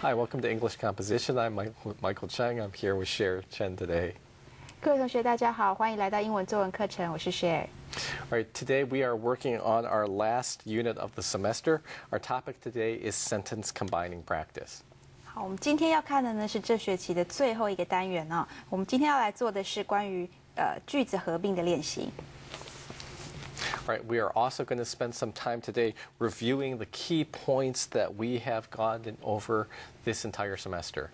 Hi, welcome to English Composition. I'm Michael Cheng. I'm here with Cher Chen today. 各位同学，大家好，欢迎来到英文作文课程，我是 Cher。All right, today we are working on our last unit of the semester. Our topic today is sentence combining practice. 好，我们今天要看的呢是这学期的最后一个单元哦。我们今天要来做的是关于句子合并的练习。All right, we are also going to spend some time today reviewing the key points that we have gone over this entire semester.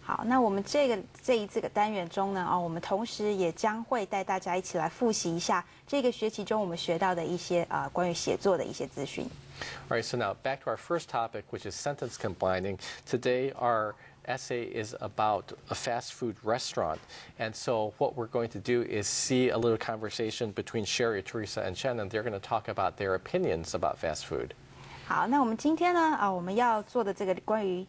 好，那我们这个单元中呢，我们同时也将会带大家一起来复习一下这个学期中我们学到的一些关于写作的一些资讯。All right, so now back to our first topic, which is sentence combining. Today our essay is about a fast food restaurant. And so what we're going to do is see a little conversation between Sherry, Teresa, and Chen, and they're going to talk about their opinions about fast food. 好，那我们今天呢，我们要做的这个关于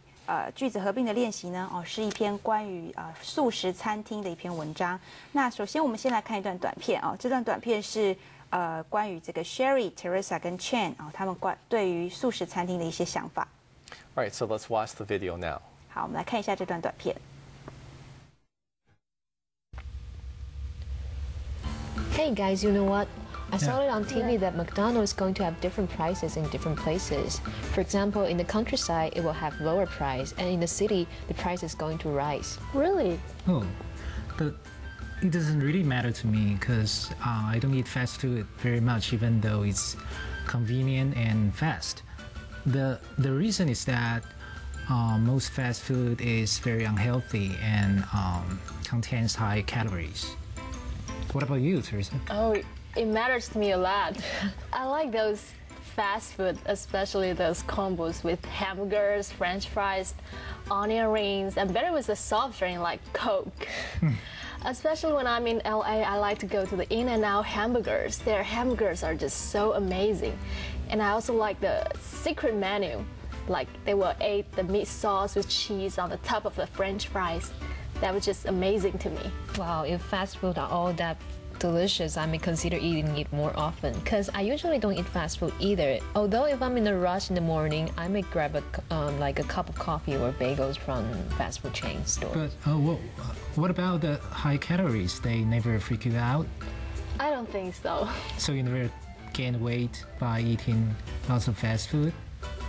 句子合并的练习呢，是一篇关于素食餐厅的一篇文章。那首先我们先来看一段短片这段短片是关于这个 Sherry、Teresa 跟 Chen 他们对于素食餐厅的一些想法。All right, so let's watch the video now. 好，我们来看一下这段短片。Hey guys, you know what? I saw it on TV that McDonald's is going to have different prices in different places. For example, in the countryside, it will have lower price, and in the city, the price is going to rise. Really? Oh, but it doesn't really matter to me because I don't eat fast food very much, even though it's convenient and fast. The reason is that most fast food is very unhealthy and contains high calories. What about you, Teresa? Oh, it matters to me a lot. I like those fast food, especially those combos with hamburgers, French fries, onion rings, and better with a soft drink like Coke. Especially when I'm in LA, I like to go to the In-N-Out hamburgers. Their hamburgers are just so amazing. And I also like the secret menu. Like they will add the meat sauce with cheese on the top of the French fries. That was just amazing to me. Wow, if fast food are all that delicious, I may consider eating it more often because I usually don't eat fast food either. Although if I'm in a rush in the morning, I may grab like a cup of coffee or bagels from fast food chain store. But what about the high calories? They never freak you out? I don't think so. So you never gain weight by eating lots of fast food?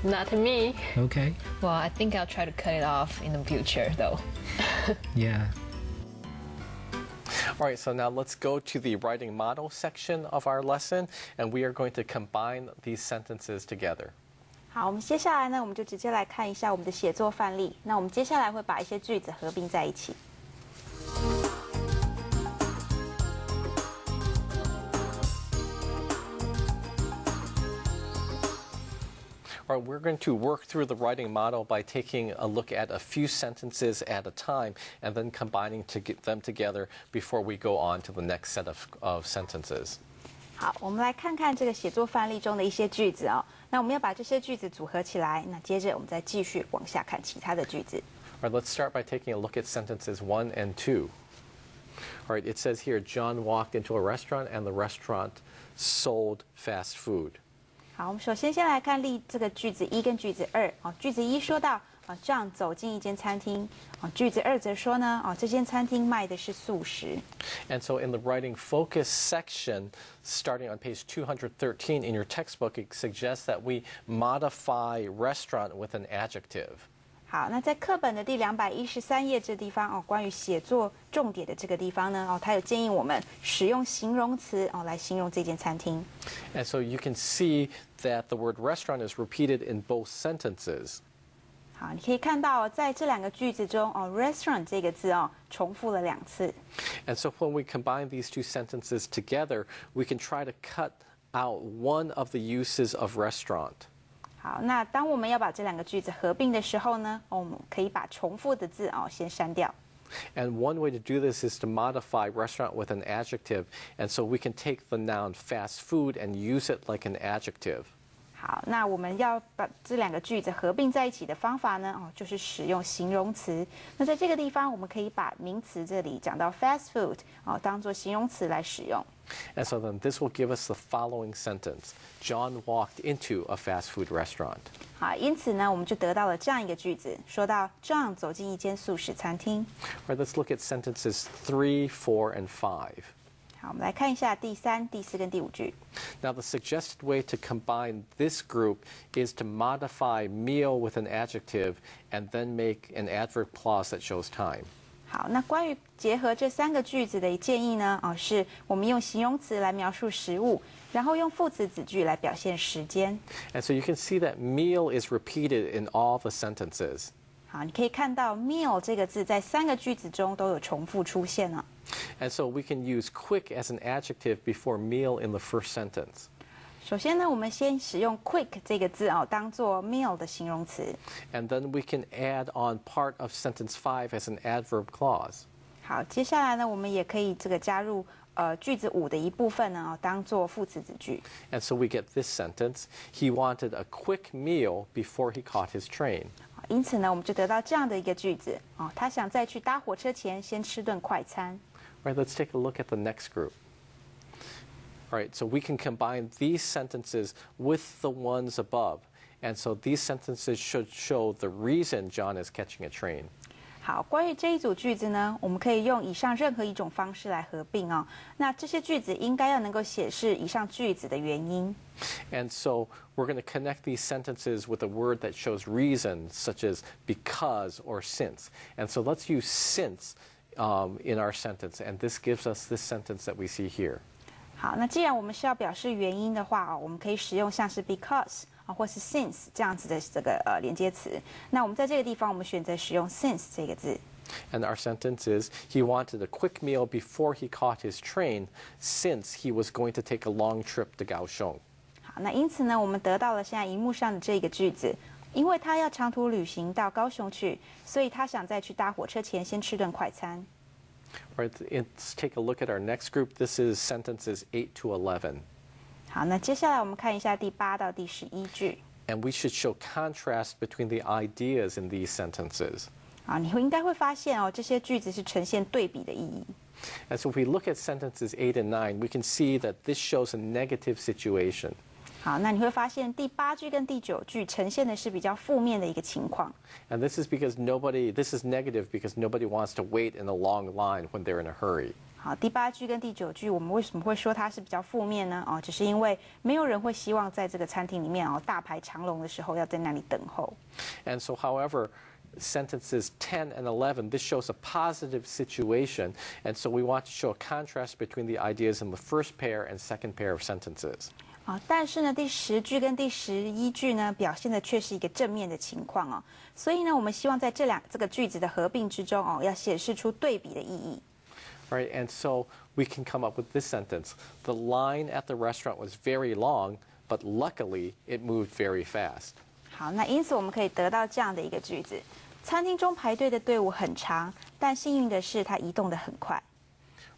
Not to me. Okay. Well, I think I'll try to cut it off in the future though. Yeah. All right, so now let's go to the writing model section of our lesson, and we are going to combine these sentences together. 好，我们接下来呢，我们就直接来看一下我们的写作范例。那我们接下来会把一些句子合并在一起。All right, we're going to work through the writing model by taking a look at a few sentences at a time and then combining them together before we go on to the next set of sentences. 好，我们来看看这个写作范例中的一些句子那我们要把这些句子组合起来，那接着我们再继续往下看其他的句子。All right, let's start by taking a look at sentences 1 and 2. All right, it says here, John walked into a restaurant and the restaurant sold fast food. 好，我们首先先来看这个句子1跟句子2句子1说到John 走进一间餐厅句子2则说呢这间餐厅卖的是素食。And so in the writing focus section, starting on page 213 in your textbook, it suggests that we modify restaurant with an adjective. 好，那在课本的第213页这地方关于写作重点的这个地方呢它有建议我们使用形容词来形容这间餐厅。And so you can see that the word restaurant is repeated in both sentences. 好，你可以看到在这两个句子中restaurant 这个字重复了2次。And so when we combine these two sentences together, we can try to cut out one of the uses of restaurant. 好，那当我们要把这两个句子合并的时候呢我们可以把重复的字先删掉。And one way to do this is to modify restaurant with an adjective. And so we can take the noun fast food and use it like an adjective. 好，那我们要把这两个句子合并在一起的方法呢就是使用形容词。那在这个地方我们可以把名词这里讲到 fast food 当做形容词来使用。And so then this will give us the following sentence. John walked into a fast food restaurant. 好，因此呢，我们就得到了这样一个句子，说到 John 走进一间素食餐厅。All right, let's look at sentences 3, 4, and 5. 好，我们来看一下第3、第4跟第5句。Now, the suggested way to combine this group is to modify meal with an adjective and then make an adverb clause that shows time. 好，那关于结合这3个句子的建议呢，是我们用形容词来描述食物，然后用副词子句来表现时间。And so you can see that meal is repeated in all the sentences. 好，你可以看到 meal 这个字在3个句子中都有重复出现了。And so we can use quick as an adjective before meal in the first sentence. 首先呢，我们先使用 quick 这个字当做 meal 的形容词。And then we can add on part of sentence 5 as an adverb clause. 好，接下来呢，我们也可以加入句子5的一部分呢，当做副词子句。And so we get this sentence: He wanted a quick meal before he caught his train. 因此呢，我们就得到这样的一个句子他想在去搭火车前先吃顿快餐。All right, let's take a look at the next group. All right, so we can combine these sentences with the ones above. And so these sentences should show the reason John is catching a train. 好，关于这一组句子呢，我们可以用以上任何一种方式来合并那这些句子应该要能够显示以上句子的原因。And so we're going to connect these sentences with a word that shows reason, such as because or since. And so let's use since in our sentence. And this gives us this sentence that we see here. 好，那既然我们是要表示原因的话我们可以使用像是 because 或是 since 这样子的这个连接词。那我们在这个地方，我们选择使用 since 这个字。And our sentence is, he wanted a quick meal before he caught his train, since he was going to take a long trip to Kaohsiung. 好，那因此呢，我们得到了现在荧幕上的这个句子，因为他要长途旅行到高雄去，所以他想在去搭火车前先吃顿快餐。All right, let's take a look at our next group. This is sentences 8 to 11. 好，那接下来我们看一下第8到第11句。And we should show contrast between the ideas in these sentences. 啊，你应该会发现这些句子是呈现对比的意义。And so if we look at sentences 8 and 9, we can see that this shows a negative situation. 好，那你会发现第8句跟第9句呈现的是比较负面的一个情况。And this is negative because nobody wants to wait in a long line when they're in a hurry. 好，第8句跟第9句，我们为什么会说它是比较负面呢？只是因为没有人会希望在这个餐厅里面大排长龙的时候要在那里等候。And so, however, sentences 10 and 11, this shows a positive situation, and so we want to show a contrast between the ideas in the first pair and second pair of sentences. 但是呢，第10句跟第11句呢，表现的却是一个正面的情况所以呢，我们希望在这个句子的合并之中要显示出对比的意义。Right, and so we can come up with this sentence: The line at the restaurant was very long, but luckily it moved very fast. 好，那因此我们可以得到这样的一个句子：餐厅中排队的队伍很长，但幸运的是它移动得很快。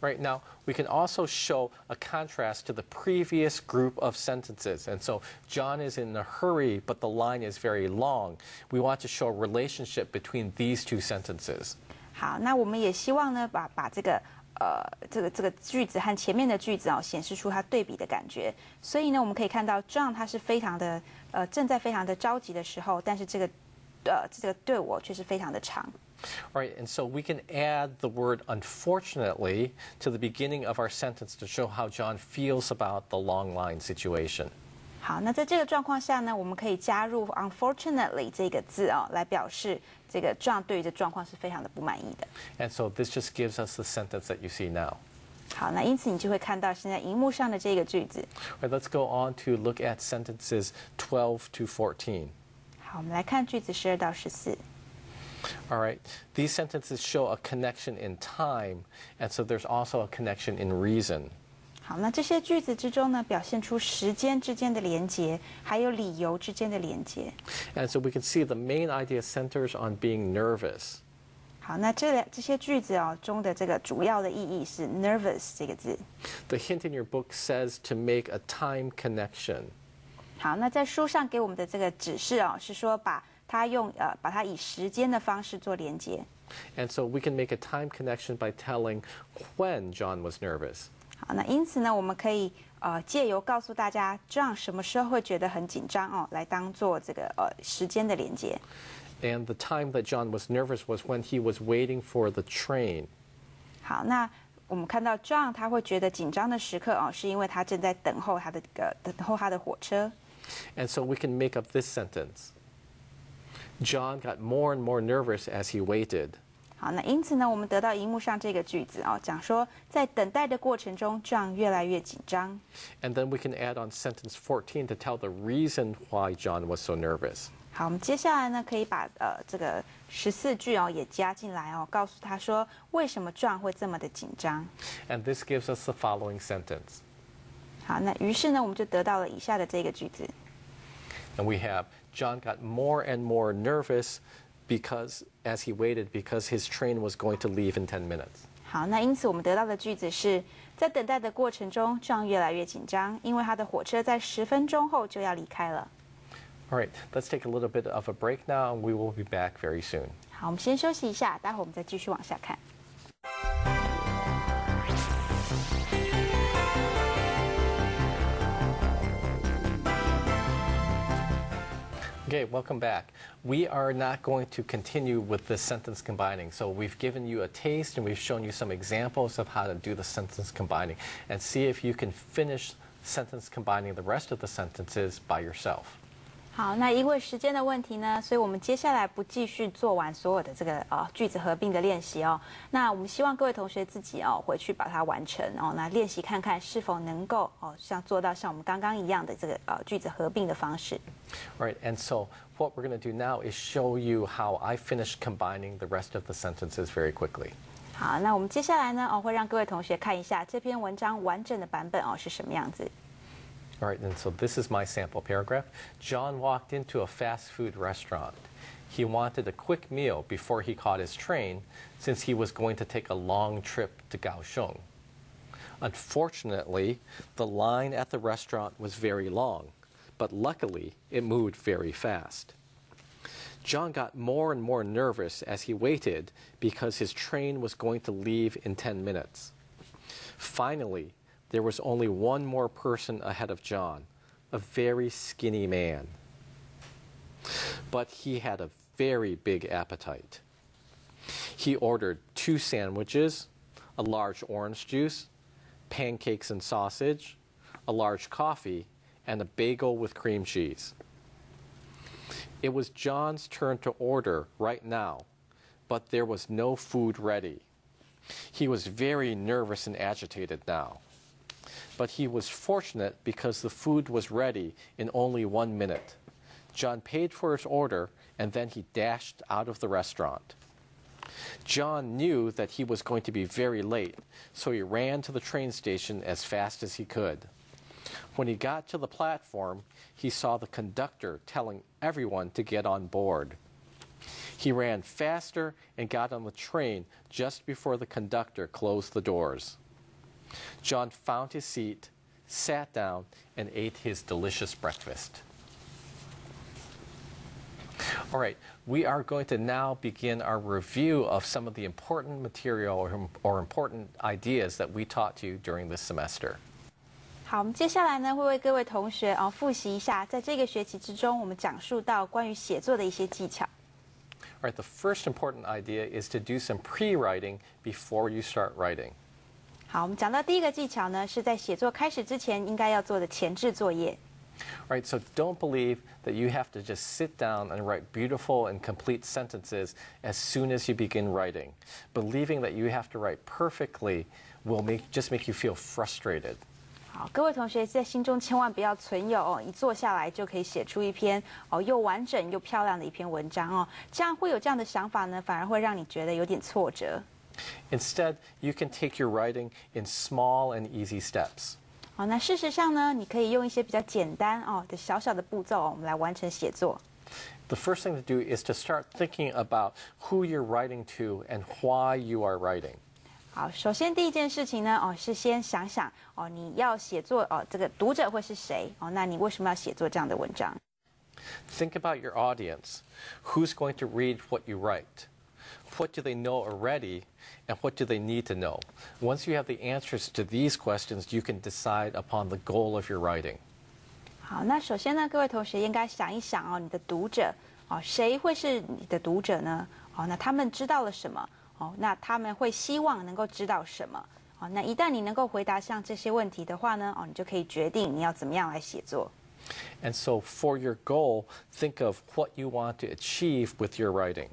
Right, now we can also show a contrast to the previous group of sentences. And so John is in a hurry, but the line is very long. We want to show a relationship between these two sentences. 好，那我们也希望呢，把这个句子和前面的句子显示出它对比的感觉。所以呢，我们可以看到 John 他是非常的正在非常的着急的时候，但是这个队伍却是非常的长。All right, and so we can add the word unfortunately to the beginning of our sentence to show how John feels about the long line situation. 好，那在这个状况下呢，我们可以加入 unfortunately 这个字来表示这个 John 对于这状况是非常的不满意的。And so this just gives us the sentence that you see now. 好，那因此你就会看到现在荧幕上的这个句子。All right, let's go on to look at sentences 12 to 14. 好，我们来看句子12到14。All right, these sentences show a connection in time, and so there's also a connection in reason. 好，那这些句子之中呢，表现出时间之间的连结，还有理由之间的连结。And so we can see the main idea centers on being nervous. 好，那这些句子中的这个主要的意义是 nervous 这个字。The hint in your book says to make a time connection. 好，那在书上给我们的这个指示是说把它以时间的方式做连接。And so we can make a time connection by telling when John was nervous. 好，那因此呢，我们可以借由告诉大家 John 什么时候会觉得很紧张哦，来当做这个时间的连接。And the time that John was nervous was when he was waiting for the train. 好，那我们看到 John 他会觉得紧张的时刻哦，是因为他正在等候他的火车。And so we can make up this sentence. John got more and more nervous as he waited. 好，那因此呢，我们得到荧幕上这个句子哦，讲说在等待的过程中 ，John 越来越紧张。And then we can add on sentence 14 to tell the reason why John was so nervous. 好，我们接下来呢，可以把这个14句哦也加进来哦，告诉他说为什么 John 会这么的紧张。And this gives us the following sentence. 好，那于是呢，我们就得到了以下的这个句子。And we have John got more and more nervous because as he waited because his train was going to leave in 10 minutes. 好，那因此我们得到的句子是在等待的过程中 ，John 越来越紧张，因为他的火车在10分钟后就要离开了。All right, let's take a little bit of a break now, and we will be back very soon. 好，我们先休息一下，待会我们再继续往下看。Okay, welcome back. We are not going to continue with the sentence combining. So we've given you a taste and we've shown you some examples of how to do the sentence combining and see if you can finish sentence combining the rest of the sentences by yourself. 好，那因为时间的问题呢，所以我们接下来不继续做完所有的这个句子合并的练习哦。那我们希望各位同学自己回去把它完成哦，那练习看看是否能够做到像我们刚刚一样的这个句子合并的方式。All right, and so what we're going to do now is show you how I finished combining the rest of the sentences very quickly. 好，那我们接下来呢会让各位同学看一下这篇文章完整的版本是什么样子。All right, and so this is my sample paragraph. John walked into a fast food restaurant. He wanted a quick meal before he caught his train, since he was going to take a long trip to Kaohsiung. Unfortunately, the line at the restaurant was very long, but luckily it moved very fast. John got more and more nervous as he waited because his train was going to leave in 10 minutes. Finally, there was only one more person ahead of John, a very skinny man. But he had a very big appetite. He ordered 2 sandwiches, a large orange juice, pancakes and sausage, a large coffee, and a bagel with cream cheese. It was John's turn to order right now, but there was no food ready. He was very nervous and agitated now. But he was fortunate because the food was ready in only 1 minute. John paid for his order, and then he dashed out of the restaurant. John knew that he was going to be very late, so he ran to the train station as fast as he could. When he got to the platform, he saw the conductor telling everyone to get on board. He ran faster and got on the train just before the conductor closed the doors. John found his seat, sat down, and ate his delicious breakfast. All right, we are going to now begin our review of some of the important material or important ideas that we taught you during this semester. 好，我们接下来呢会为各位同学复习一下，在这个学期之中，我们讲述到关于写作的一些技巧。All right, the first important idea is to do some pre-writing before you start writing. 好，我们讲到第一个技巧呢，是在写作开始之前应该要做的前置作业。All right, so don't believe that you have to just sit down and write beautiful and complete sentences as soon as you begin writing. Believing that you have to write perfectly will just make you feel frustrated. 好，各位同学在心中千万不要存有一坐下来就可以写出一篇又完整又漂亮的一篇文章这样会有这样的想法呢，反而会让你觉得有点挫折。Instead, you can take your writing in small and easy steps. 好，那事实上呢，你可以用一些比较简单的小小的步骤我们来完成写作。The first thing to do is to start thinking about who you're writing to and why you are writing. 好，首先第一件事情呢是先想想你要写作这个读者会是谁那你为什么要写作这样的文章？ Think about your audience. Who's going to read what you write? what do they know already, and what do they need to know? Once you have the answers to these questions, you can decide upon the goal of your writing. 好，那首先呢，各位同学应该想一想哦，你的读者哦，谁会是你的读者呢？哦，那他们知道了什么？哦，那他们会希望能够知道什么？哦，那一旦你能够回答像这些问题的话呢，哦，你就可以决定你要怎么样来写作。And so for your goal, think of what you want to achieve with your writing.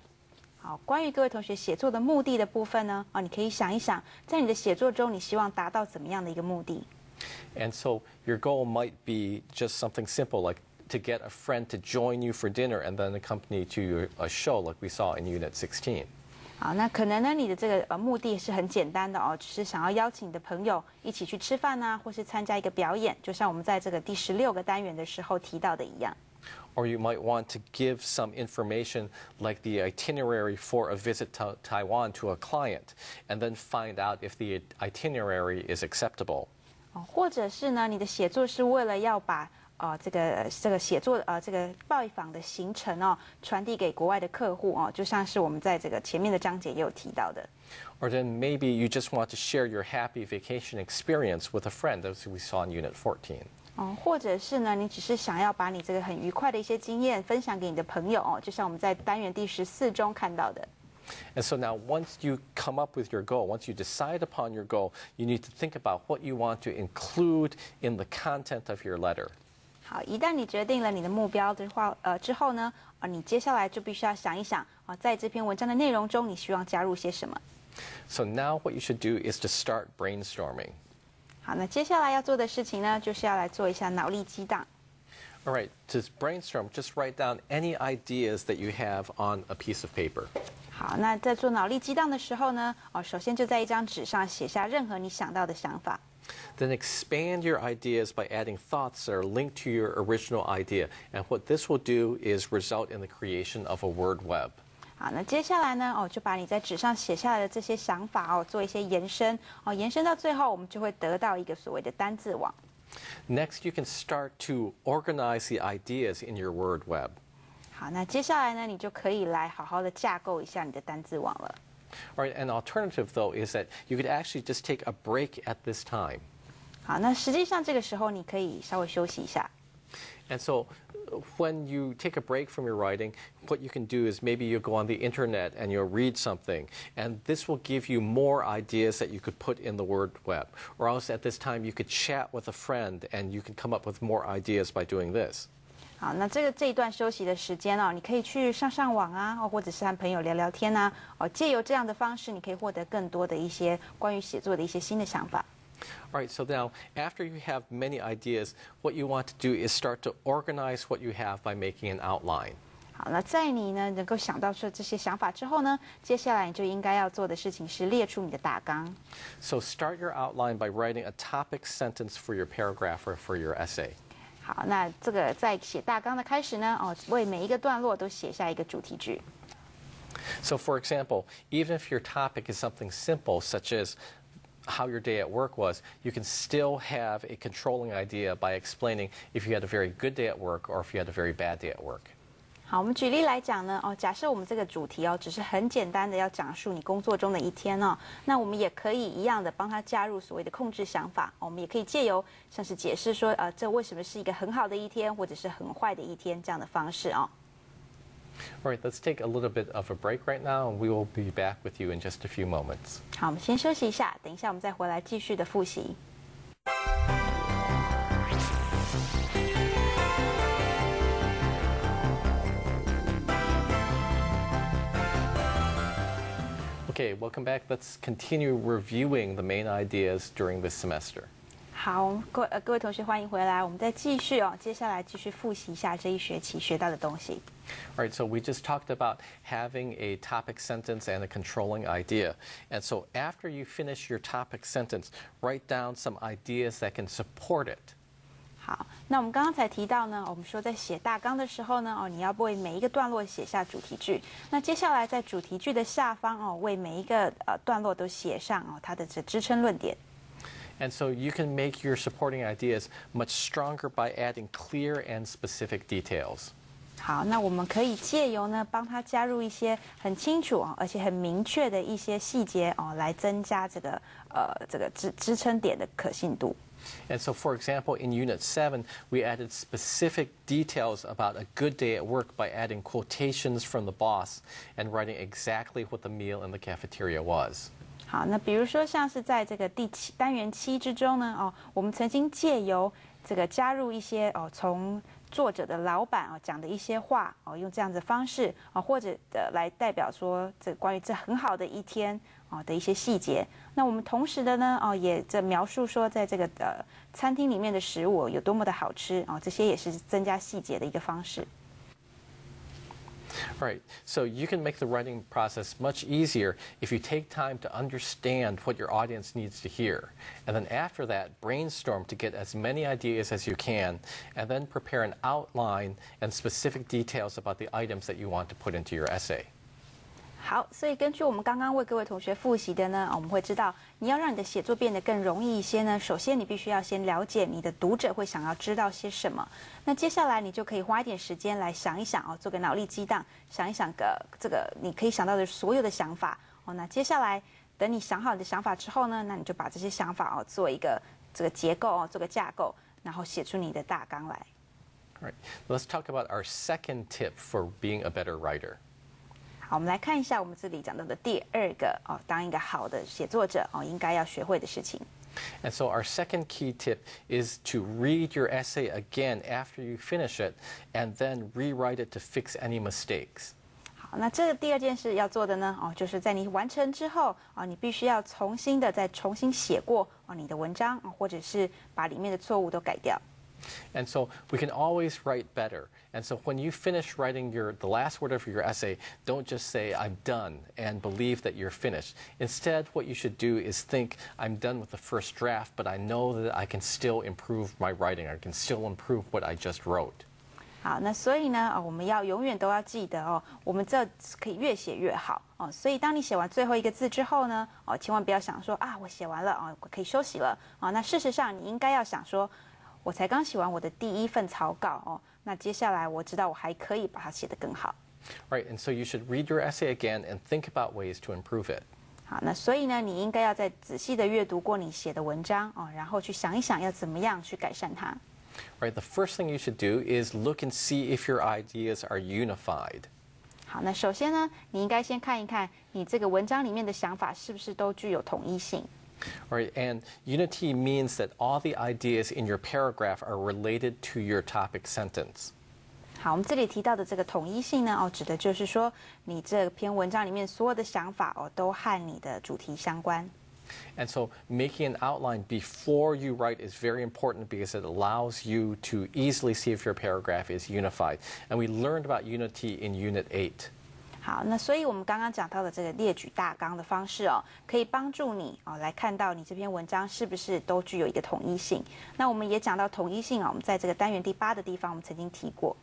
好，关于各位同学写作的目的的部分呢，你可以想一想，在你的写作中，你希望达到怎么样的一个目的？ And so your goal might be just something simple, like to get a friend to join you for dinner and then accompany to a show like we saw in Unit 16. 好，那可能呢，你的这个目的是很简单的哦，只是想要邀请你的朋友一起去吃饭啊，或是参加一个表演，就像我们在这个第16个单元的时候提到的一样。Or you might want to give some information like the itinerary for a visit to Taiwan to a client, and then find out if the itinerary is acceptable. 或者是呢，你的写作是为了要把这个写作这个拜访的行程哦传递给国外的客户哦，就像是我们在这个前面的章节也有提到的。Or then maybe you just want to share your happy vacation experience with a friend, as we saw in Unit 14. 或者是呢，你只是想要把你这个很愉快的一些经验分享给你的朋友哦，就像我们在单元第14中看到的。And so now once you come up with your goal, once you decide upon your goal, you need to think about what you want to include in the content of your letter. 好，一旦你决定了你的目标的话，之后呢，你接下来就必须要想一想在这篇文章的内容中，你希望加入些什么。So now what you should do is to start brainstorming. 好，那接下来要做的事情呢，就是要来做一下脑力激荡。All right, to brainstorm, just write down any ideas that you have on a piece of paper. 好，那在做脑力激荡的时候呢，首先就在一张纸上写下任何你想到的想法。Then expand your ideas by adding thoughts that are linked to your original idea. And what this will do is result in the creation of a word web. 好，那接下来呢，就把你在纸上写下来的这些想法做一些延伸，延伸到最后，我们就会得到一个所谓的单字网。Next, you can start to organize the ideas in your word web. 好，那接下来呢，你就可以来好好的架构一下你的单字网了。All right, an alternative, though, is that you could actually just take a break at this time. 好，那实际上这个时候你可以稍微休息一下。And so when you take a break from your writing, what you can do is maybe you'll go on the internet and you'll read something, and this will give you more ideas that you could put in the word web. Or else at this time you could chat with a friend and you can come up with more ideas by doing this. 好，那这一段休息的时间你可以去上网啊，或者是和朋友聊聊天啊，借由这样的方式，你可以获得更多的一些关于写作的一些新的想法。All right, so now after you have many ideas, what you want to do is start to organize what you have by making an outline. 好，那在你呢能够想到说这些想法之后呢，接下来你就应该要做的事情是列出你的大纲。So start your outline by writing a topic sentence for your paragraph or for your essay. 好，那这个在写大纲的开始呢，为每一个段落都写下一个主题句。So for example, even if your topic is something simple, such as how your day at work was, you can still have a controlling idea by explaining if you had a very good day at work or if you had a very bad day at work. 好，我们举例来讲呢，假设我们这个主题只是很简单的要讲述你工作中的一天那我们也可以一样的帮他加入所谓的控制想法，我们也可以借由像是解释说，这为什么是一个很好的一天，或者是很坏的一天这样的方式All right, let's take a little bit of a break right now, and we will be back with you in just a few moments. 好，我们先休息一下，等一下我们再回来继续的复习。Okay, welcome back. Let's continue reviewing the main ideas during this semester. 好，各位同学欢迎回来，我们再继续接下来继续复习一下这一学期学到的东西。All right, so we just talked about having a topic sentence and a controlling idea. And so after you finish your topic sentence, write down some ideas that can support it. 好，那我们刚刚才提到呢，我们说在写大纲的时候呢，你要为每一个段落写下主题句。那接下来在主题句的下方为每一个段落都写上它的支撑论点。And so you can make your supporting ideas much stronger by adding clear and specific details. 好，那我们可以借由呢，帮他加入一些很清楚而且很明确的一些细节来增加这个支撑点的可信度。And so, for example, in Unit 7, we added specific details about a good day at work by adding quotations from the boss and writing exactly what the meal in the cafeteria was. 好，那比如说像是在这个单元7之中呢，我们曾经借由这个加入一些从作者的老板讲的一些话用这样的方式或者来代表说这关于这很好的一天的一些细节。那我们同时的呢也在描述说在这个餐厅里面的食物有多么的好吃这些也是增加细节的一个方式。Right. So you can make the writing process much easier if you take time to understand what your audience needs to hear. And then after that, brainstorm to get as many ideas as you can, and then prepare an outline and specific details about the items that you want to put into your essay. 好，所以根据我们刚刚为各位同学复习的呢，我们会知道，你要让你的写作变得更容易一些呢，首先你必须要先了解你的读者会想要知道些什么。那接下来你就可以花一点时间来想一想做个脑力激荡，想一想这个你可以想到的所有的想法那接下来等你想好你的想法之后呢，那你就把这些想法做一个这个结构做个架构，然后写出你的大纲来。All right. Let's talk about our second tip for being a better writer. 好，我们来看一下我们这里讲到的第二个当一个好的写作者应该要学会的事情。And so our second key tip is to read your essay again after you finish it, and then rewrite it to fix any mistakes. 好，那这个第二件事要做的呢就是在你完成之后你必须要重新写过你的文章或者是把里面的错误都改掉。And so we can always write better. And so when you finish writing the last word of your essay, don't just say, I'm done, and believe that you're finished. Instead, what you should do is think, I'm done with the first draft, but I know that I can still improve my writing. I can still improve what I just wrote. 好，那所以呢我们要永远都要记得我们这可以越写越好所以当你写完最后一个字之后呢千万不要想说我写完了我可以休息了那事实上你应该要想说我才刚写完我的第一份草稿那接下来我知道我还可以把它写得更好。Right, and so you should read your essay again and think about ways to improve it. 好，那所以呢，你应该要再仔细的阅读过你写的文章然后去想一想要怎么样去改善它。Right, the first thing you should do is look and see if your ideas are unified. 好，那首先呢，你应该先看一看你这个文章里面的想法是不是都具有统一性。Right, and unity means that all the ideas in your paragraph are related to your topic sentence. 好，我们这里提到的这个统一性呢指的就是说你这篇文章里面所有的想法都和你的主题相关。And so making an outline before you write is very important because it allows you to easily see if your paragraph is unified. And we learned about unity in Unit 8. 好，那所以我们刚刚讲到的这个列举大纲的方式可以帮助你来看到你这篇文章是不是都具有一个统一性。那我们也讲到统一性我们在这个单元第8的地方我们曾经提过。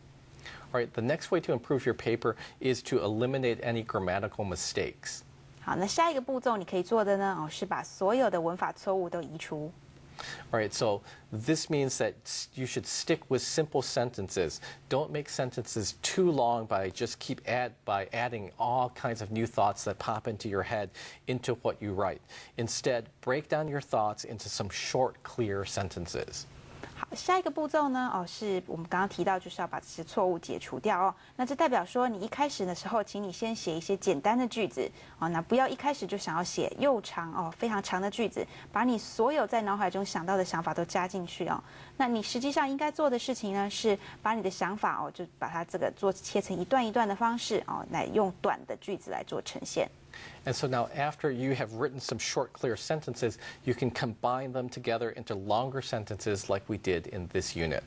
All right, the next way to improve your paper is to eliminate any grammatical mistakes. 好，那下一个步骤你可以做的呢是把所有的文法错误都移除。All right, so this means that you should stick with simple sentences. Don't make sentences too long by adding all kinds of new thoughts that pop into your head into what you write. Instead, break down your thoughts into some short, clear sentences. 好，下一个步骤呢是我们刚刚提到就是要把这些错误解除掉那这代表说你一开始的时候请你先写一些简单的句子那不要一开始就想要写又长非常长的句子，把你所有在脑海中想到的想法都加进去那你实际上应该做的事情呢是把你的想法就把它这个切成一段一段的方式来用短的句子来做呈现。And so now after you have written some short, clear sentences, you can combine them together into longer sentences like we did in this unit.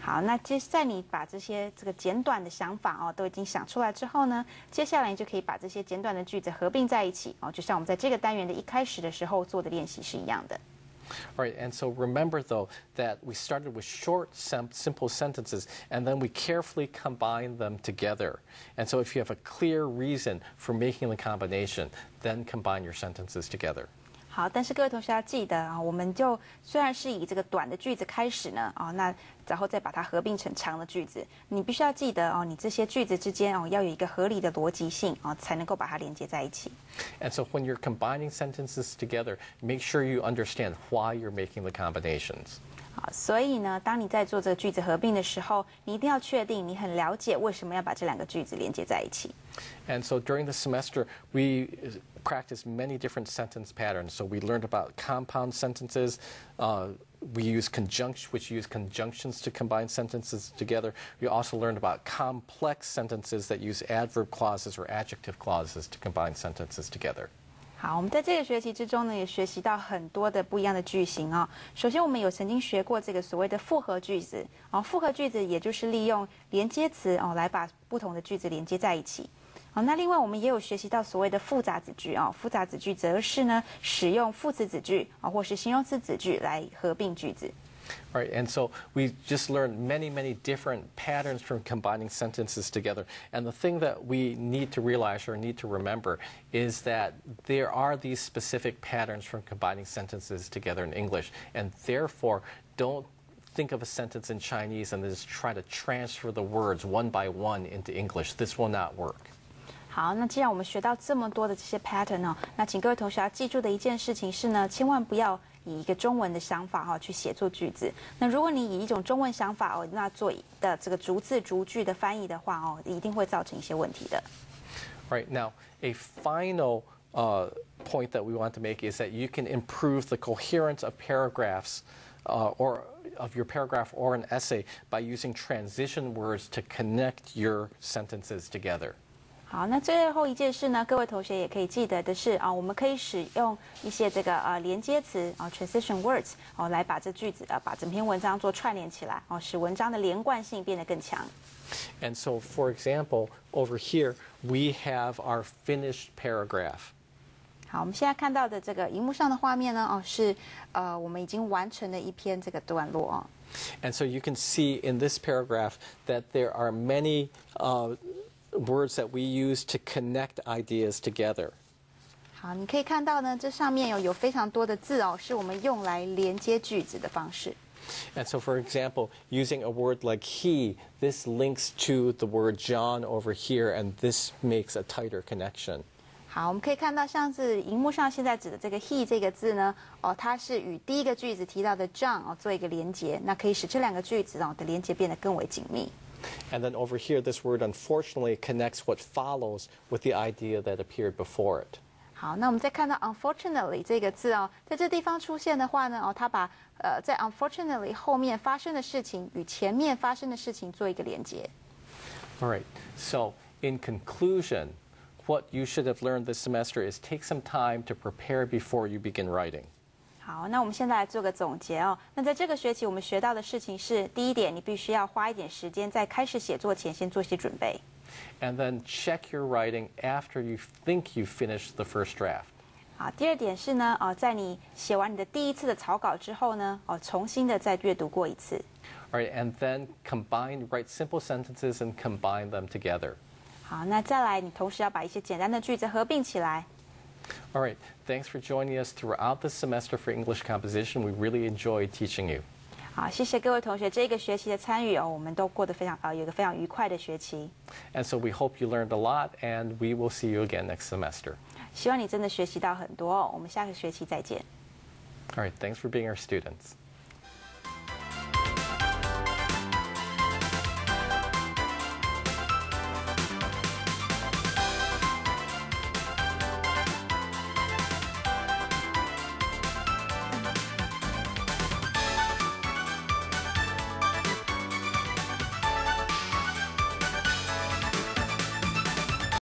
好，那在你把这个简短的想法都已经想出来之后呢，接下来你就可以把这些简短的句子合并在一起就像我们在这个单元的一开始的时候做的练习是一样的。All right, and so remember, though, that we started with short, simple sentences, and then we carefully combined them together. And so if you have a clear reason for making the combination, then combine your sentences together. 好，但是各位同学要记得啊，我们就虽然是以这个短的句子开始呢，那然后再把它合并成长的句子，你必须要记得你这些句子之间要有一个合理的逻辑性才能够把它连接在一起。And so when you're combining sentences together, make sure you understand why you're making the combinations. 好，所以呢，当你在做这个句子合并的时候，你一定要确定你很了解为什么要把这两个句子连接在一起。And so during the semester, we practiced many different sentence patterns. So we learned about compound sentences. We use conjunctions to combine sentences together. We also learned about complex sentences that use adverb clauses or adjective clauses to combine sentences together. 好，我们在这个学期之中呢，也学习到很多的不一样的句型哦。首先，我们有曾经学过这个所谓的复合句子复合句子也就是利用连接词来把不同的句子连接在一起。那另外我们也有学习到所谓的复杂子句复杂子句则是呢使用副词子句或是形容词子句来合并句子。All right, and so we just learned many, many different patterns from combining sentences together. And the thing that we need to realize or need to remember is that there are these specific patterns from combining sentences together in English. And therefore, don't think of a sentence in Chinese and just try to transfer the words one by one into English. This will not work. 好，那既然我们学到这么多的这些 pattern 那请各位同学要记住的一件事情是呢，千万不要以一个中文的想法去写作句子。那如果你以一种中文想法那做的这个逐字逐句的翻译的话一定会造成一些问题的。Right, now a final point that we want to make is that you can improve the coherence of paragraphs or of your paragraph or an essay by using transition words to connect your sentences together. 好，那最后一件事呢，各位同学也可以记得的是我们可以使用一些这个连接词transition words 来把这句子把整篇文章做串联起来使文章的连贯性变得更强。And so, for example, over here we have our finished paragraph. 好，我们现在看到的这个荧幕上的画面呢是我们已经完成的一篇这个段落And so you can see in this paragraph that there are many words that we use to connect ideas together. 好，你可以看到呢，这上面有非常多的字是我们用来连接句子的方式。And so, for example, using a word like he, this links to the word John over here, and this makes a tighter connection. 好，我们可以看到，像是荧幕上现在指的这个 he 这个字呢，它是与第一个句子提到的 John 做一个连接，那可以使这两个句子的连接变得更为紧密。And then over here, this word unfortunately connects what follows with the idea that appeared before it. 好，那我们再看到 unfortunately 这个字在这地方出现的话呢，它把在 unfortunately 后面发生的事情与前面发生的事情做一个连接。All right. So, in conclusion, what you should have learned this semester is take some time to prepare before you begin writing. 好，那我们现在来做个总结那在这个学期我们学到的事情是，第一点，你必须要花一点时间在开始写作前先做些准备。And then check your writing after you think you've finished the first draft. 好，第二点是呢，在你写完你的第一次的草稿之后呢，重新的再阅读过一次。All right, and then write simple sentences and combine them together. 好，那再来，你同时要把一些简单的句子合并起来。All right, thanks for joining us throughout this semester for English composition. We really enjoyed teaching you. 好，谢谢各位同学这个学期的参与我们都过得非常有一个非常愉快的学期。And so we hope you learned a lot, and we will see you again next semester. 希望你真的学习到很多我们下个学期再见。All right, thanks for being our students.